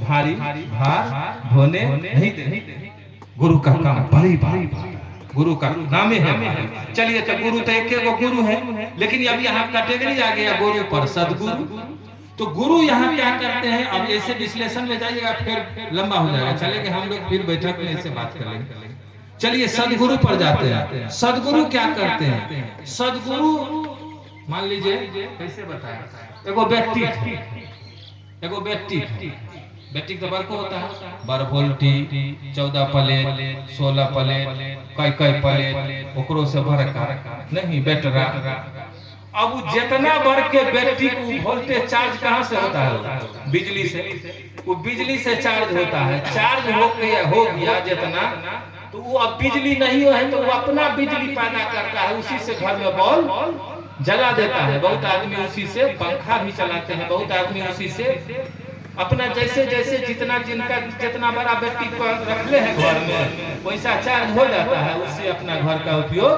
भारी भार ढोने नहीं दे। गुरु का काम भारी भारी, गुरु का नाम है भारी। चलिए, तो गुरु तो एक गो गुरु है, लेकिन अब यहाँ कैटेगरी आ गया गुरु पर सदगुरु। तो गुरु यहाँ क्या करते हैं, अब ऐसे विश्लेषण में जाइएगा फिर लंबा हो जाएगा, चलेंगे हम लोग फिर बैठक में ऐसे बात करेंगे। चलिए सदगुरु पर जाते हैं। सदगुरु क्या करते हैं? सदगुरु मान लीजिए कैसे बताया, एगो व्यक्ति एगो व्यक्ति बेटी तो बड़को होता है, 12 वोल्टी 14 प्लेट 16 प्लेट कई प्लेट, ओकरो से बड़का नहीं बेटरा। अब जितना बढ़ के बैटरी को वोल्टेज चार्ज कहाँ से होता है? बिजली से। वो बिजली से चार्ज होता है, चार्ज हो गया जितना, तो वो अब बिजली नहीं है तो वो अपना बिजली पैदा करता है, उसी से घर में बल्ब जला देता है। बहुत आदमी उसी से पंखा भी चलाते हैं, बहुत आदमी उसी से अपना जैसे जैसे जितना बड़ा बैटरी रखले हैं घर में वैसा चार्ज हो जाता है, उससे अपना घर का उपयोग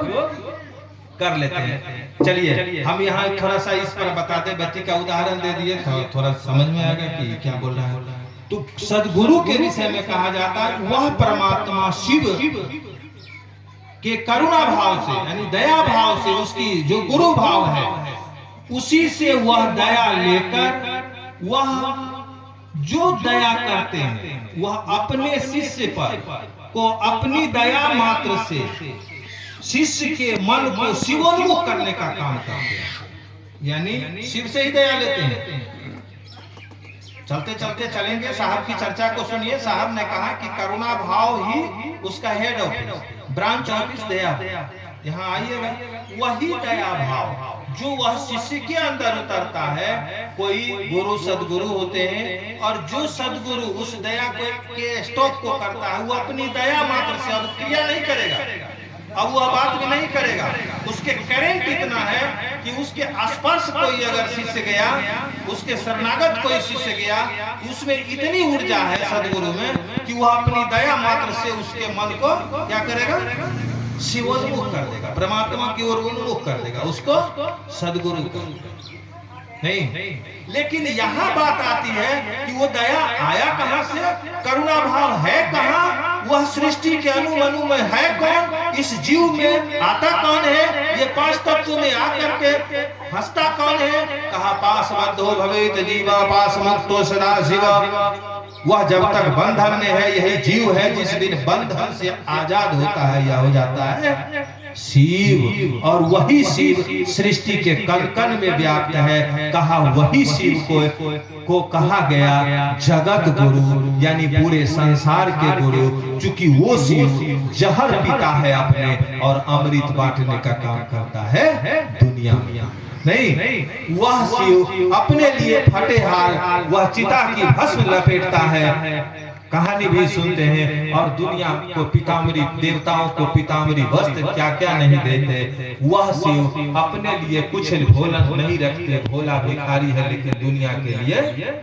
कर लेते हैं। चलिए हम यहाँ थोड़ा सा इस पर बताते, बैटरी का उदाहरण दे दिए, थोड़ा समझ में आ गया कि क्या बोल रहा है। तो सदगुरु के विषय में कहा जाता है वह परमात्मा शिव के करुणा भाव से, यानी दया भाव से, उसकी जो गुरु भाव है उसी से वह दया लेकर वह जो दया करते हैं वह अपने शिष्य पर को अपनी दया मात्र से शिष्य के मन को शिवोन्मुख करने का काम करते हैं, यानी शिव से ही दया लेते हैं। चलते चलते चलेंगे, साहब की चर्चा को सुनिए। साहब ने कहा कि करुणा भाव ही उसका हेड ऑफिस, ब्रांच ऑफिस दया। यहाँ आइएगा, वही दया भाव जो वह शिष्य के अंदर उतरता है। कोई गुरु सदगुरु होते हैं, और जो सदगुरु उस दया के स्टॉक को करता है वो अपनी दया मात्र से अब क्रिया नहीं करेगा, अब वह बात भी नहीं करेगा। उसके करेंट इतना है कि उसके स्पर्श कोई अगर शिष्य गया, उसके शरणागत कोई शिष्य गया, उसमें इतनी ऊर्जा है सदगुरु में कि वह अपनी दया मात्र से उसके मन को क्या करेगा? शिवोन्मुख कर देगा, परमात्मा की ओर उन्मुख कर देगा, उसको सदगुरु नहीं। लेकिन यहाँ बात आती है कि वो दया आया कहाँ से, करुणा भाव है कहाँ, वह सृष्टि के अणु में है कौन, इस जीव में आता कौन है, ये 5 तत्व में आकर के हंसता कौन है। कहा पाशबद्धो भवेत जीवा पाशमुक्तो सदा शिवा। वह जब तक बंधन में है यही जीव है, जिस दिन बंधन से आजाद होता है या हो जाता है शिव। और वही शिव सृष्टि के कण कण में व्याप्त है। कहा वही शिव को कहा गया जगत गुरु, यानी पूरे संसार के गुरु। चूंकि वो शिव जहर पीता है अपने और अमृत बांटने का काम करता है दुनिया में। नहीं, वह शिव अपने लिए फटे हाल वह चिता की भस्म लपेटता है। कहानी भी सुनते हैं, और दुनिया को पीताम्बरी, देवताओं को पीताम्बरी वस्त्र क्या क्या नहीं देते। वह शिव अपने लिए कुछ भोला नहीं रखते, भोला भिखारी है, लेकिन दुनिया के लिए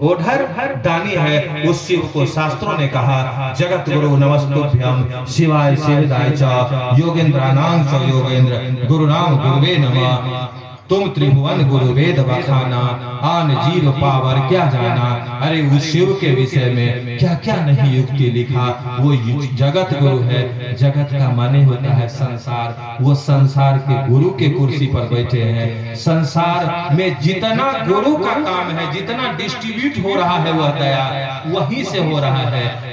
ओढ़र दानी है। उस शिव को शास्त्रों ने कहा जगत गुरु नमस्तुभ्यं शिवाय शिवदाय च योगेंद्राणां च योगेंद्र गुरुनाम गुरुवे नमः। तुम त्रिभुवन गुरु वेद बखाना आन जीव पावर क्या जाना। अरे उस शिव के विषय में क्या क्या नहीं युक्ति लिखा। वो जगत गुरु है, जगत का माने होता है संसार। वो संसार के गुरु के कुर्सी पर बैठे हैं। संसार में जितना गुरु का काम है, जितना डिस्ट्रीब्यूट हो रहा है वह दया वहीं से हो रहा है,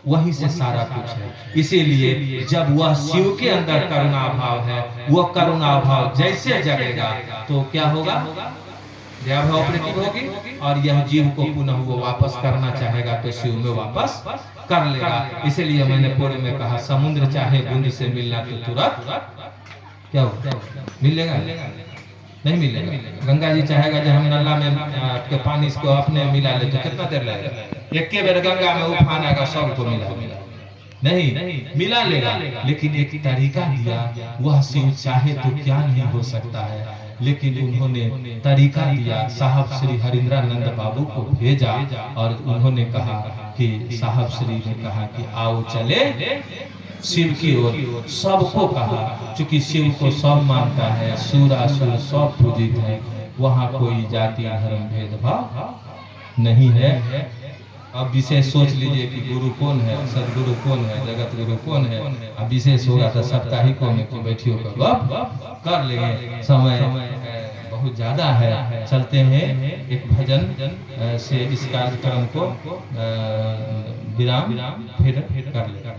वहीं से सारा कुछ है। इसीलिए जब वह शिव के अंदर करुणा भाव है, वह करुणा भाव जैसे जगेगा तो क्या होगा? दया भाव ऑपरेटिव होगी, और यह जीव को पुनः वो वापस करना चाहेगा तो शिव में वापस कर लेगा। इसीलिए मैंने पूर्व में कहा समुद्र चाहे बूंद से मिलना तो तुरंत क्या हो मिलेगा? नहीं मिलेगा। गंगा जी चाहेगा जब हम नल्ला में पानी को अपने मिला ले तो कितना देर लगेगा? एक के बेर गंगा में उफान आएगा, सबको मिला नहीं मिला लेगा। लेकिन एक तरीका दिया, वह शिव चाहे तो क्या नहीं हो सकता है, लेकिन उन्होंने तरीका दिया। साहब श्री हरिंद्रानंद बाबू को भेजा और उन्होंने कहा कि साहब श्री ने कहा कि आओ चले शिव की ओर। सबको कहा, चूंकि शिव को सब मानता है, सुर असुर सब पूजित है, वहाँ कोई जाति धर्म भेदभाव नहीं है। अब विशेष सोच लीजिए कि गुरु कौन है, सदगुरु कौन है, जगत गुरु कौन है। अब विशेष होगा तो साप्ताहिकों में कि बैठियों का गप कर लेंगे। समय बहुत ज़्यादा है, चलते हैं एक भजन से इस कार्यक्रम को विराम फिर कर लेंगे।